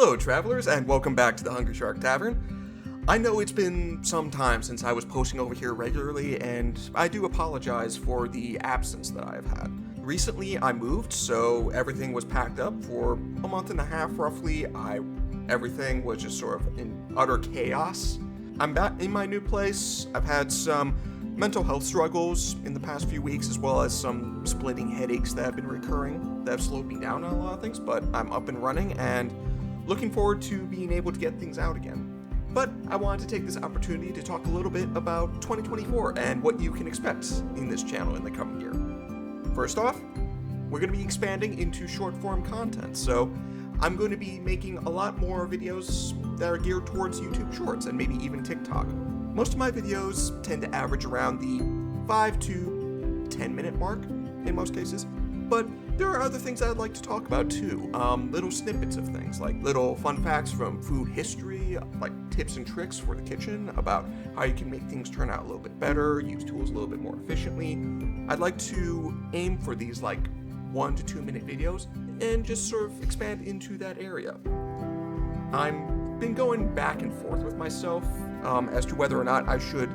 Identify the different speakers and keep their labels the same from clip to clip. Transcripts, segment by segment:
Speaker 1: Hello, travelers, and welcome back to the Hungry Shark Tavern. I know it's been some time since I was posting over here regularly, and I do apologize for the absence that I have had. Recently, I moved, so everything was packed up for a month and a half, roughly. Everything was just sort of in utter chaos. I'm back in my new place. I've had some mental health struggles in the past few weeks, as well as some splitting headaches that have been recurring that have slowed me down on a lot of things, but I'm up and running and looking forward to being able to get things out again. But I wanted to take this opportunity to talk a little bit about 2024 and what you can expect in this channel in the coming year. First off, we're going to be expanding into short-form content, so I'm going to be making a lot more videos that are geared towards YouTube Shorts and maybe even TikTok. Most of my videos tend to average around the 5 to 10 minute mark in most cases, but there are other things I'd like to talk about too. Little snippets of things, like little fun facts from food history, like tips and tricks for the kitchen about how you can make things turn out a little bit better, use tools a little bit more efficiently. I'd like to aim for these like 1 to 2 minute videos and just sort of expand into that area. I've been going back and forth with myself as to whether or not I should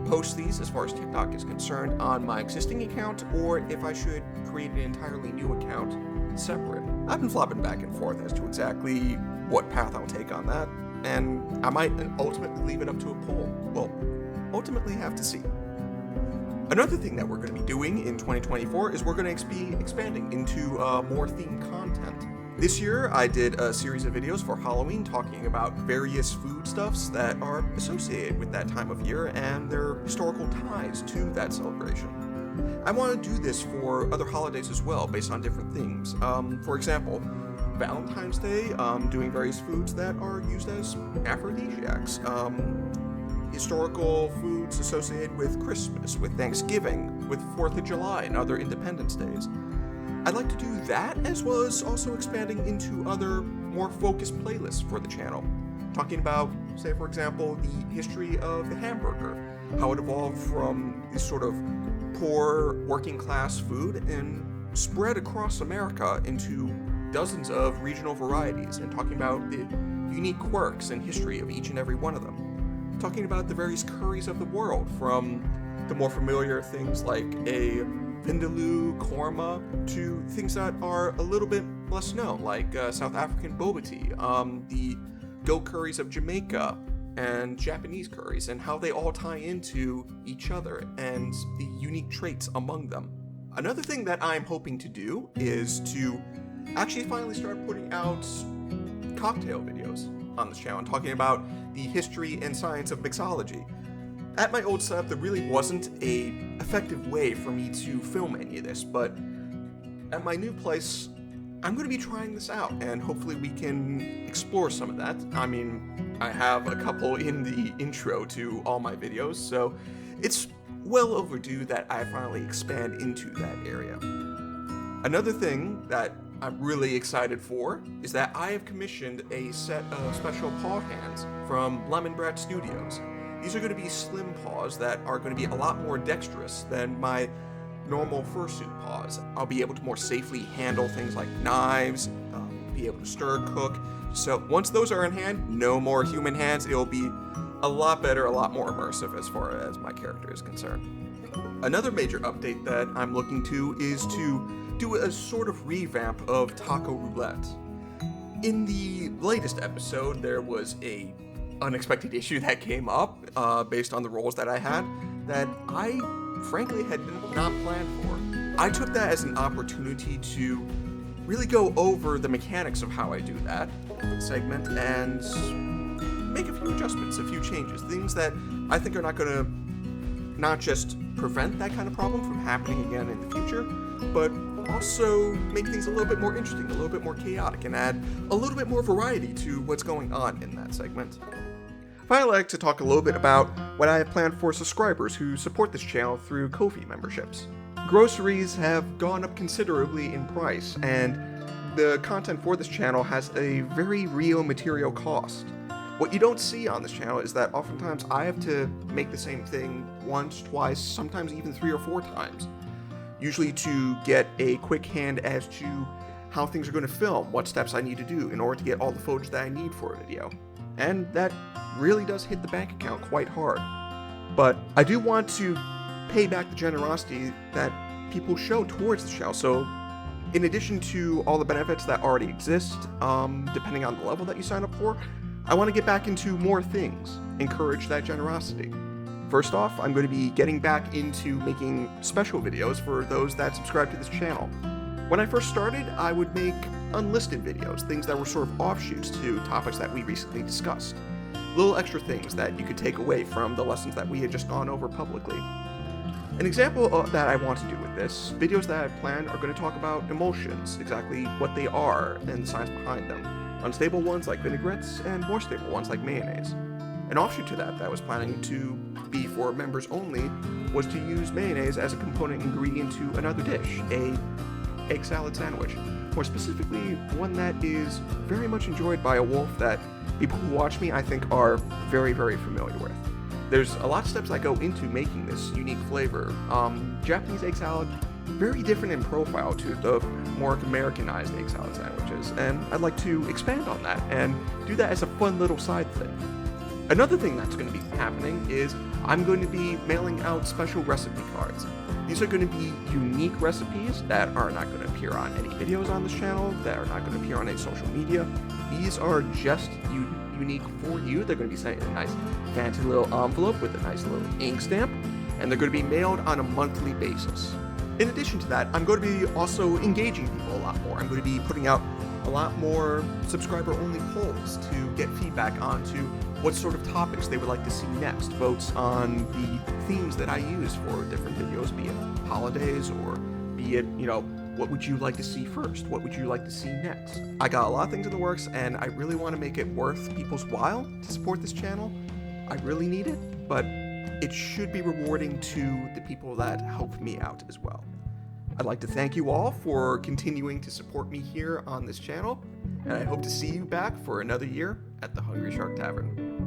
Speaker 1: post these, as far as TikTok is concerned, on my existing account, or if I should create an entirely new account separate. I've been flopping back and forth as to exactly what path I'll take on that, and I might ultimately leave it up to a poll. We'll ultimately have to see. Another thing that we're going to be doing in 2024 is we're going to be expanding into more themed content. This year, I did a series of videos for Halloween talking about various foodstuffs that are associated with that time of year and their historical ties to that celebration. I want to do this for other holidays as well, based on different themes. For example, Valentine's Day, doing various foods that are used as aphrodisiacs. Historical foods associated with Christmas, with Thanksgiving, with 4th of July, and other Independence Days. I'd like to do that, as well as also expanding into other, more focused playlists for the channel. Talking about, say for example, the history of the hamburger, how it evolved from this sort of poor working class food and spread across America into dozens of regional varieties, and talking about the unique quirks and history of each and every one of them. Talking about the various curries of the world, from the more familiar things like a vindaloo, korma, to things that are a little bit less known, like South African boba tea, the goat curries of Jamaica, and Japanese curries, and how they all tie into each other and the unique traits among them. Another thing that I'm hoping to do is to actually finally start putting out cocktail videos on this channel, talking about the history and science of mixology. At my old setup, there really wasn't an effective way for me to film any of this, but at my new place, I'm going to be trying this out, and hopefully we can explore some of that. I mean, I have a couple in the intro to all my videos, so it's well overdue that I finally expand into that area. Another thing that I'm really excited for is that I have commissioned a set of special paw hands from Lemon Brat Studios. These are going to be slim paws that are going to be a lot more dexterous than my normal fursuit paws. I'll be able to more safely handle things like knives, be able to stir, cook. So once those are in hand, no more human hands. It'll be a lot better, a lot more immersive as far as my character is concerned. Another major update that I'm looking to is to do a sort of revamp of Taco Roulette. In the latest episode, there was a unexpected issue that came up based on the roles that I had that I frankly had not planned for. I took that as an opportunity to really go over the mechanics of how I do that segment and make a few adjustments, a few changes, things that I think are not going to not just prevent that kind of problem from happening again in the future, but also make things a little bit more interesting, a little bit more chaotic, and add a little bit more variety to what's going on in that segment. Finally, I'd like to talk a little bit about what I have planned for subscribers who support this channel through Kofi memberships. Groceries have gone up considerably in price, and the content for this channel has a very real material cost. What you don't see on this channel is that oftentimes I have to make the same thing once, twice, sometimes even 3 or 4 times, usually to get a quick hand as to how things are going to film, what steps I need to do in order to get all the footage that I need for a video. And that really does hit the bank account quite hard. But I do want to pay back the generosity that people show towards the channel. So in addition to all the benefits that already exist, depending on the level that you sign up for, I want to get back into more things, encourage that generosity. First off, I'm going to be getting back into making special videos for those that subscribe to this channel. When I first started, I would make unlisted videos, things that were sort of offshoots to topics that we recently discussed. Little extra things that you could take away from the lessons that we had just gone over publicly. An example that I want to do with this, videos that I plan are going to talk about emulsions, exactly what they are and the science behind them. Unstable ones like vinaigrettes and more stable ones like mayonnaise. An offshoot to that I was planning to be for members only was to use mayonnaise as a component ingredient to another dish, a egg salad sandwich. More specifically, one that is very much enjoyed by a wolf that people who watch me I think are very, very familiar with. There's a lot of steps that go into making this unique flavor. Japanese egg salad, very different in profile to the more Americanized egg salad sandwiches, and I'd like to expand on that and do that as a fun little side thing. Another thing that's going to be happening is I'm going to be mailing out special recipe cards. These are going to be unique recipes that are not going to appear on any videos on this channel, that are not going to appear on any social media. These are just unique for you. They're going to be sent in a nice fancy little envelope with a nice little ink stamp, and they're going to be mailed on a monthly basis. In addition to that, I'm going to be also engaging people a lot more. I'm going to be putting out a lot more subscriber-only polls to get feedback onto what sort of topics they would like to see next, votes on the themes that I use for different videos, be it holidays or be it, what would you like to see first? What would you like to see next? I got a lot of things in the works, and I really want to make it worth people's while to support this channel. I really need it, but it should be rewarding to the people that help me out as well. I'd like to thank you all for continuing to support me here on this channel, and I hope to see you back for another year at the Hungry Shark Tavern.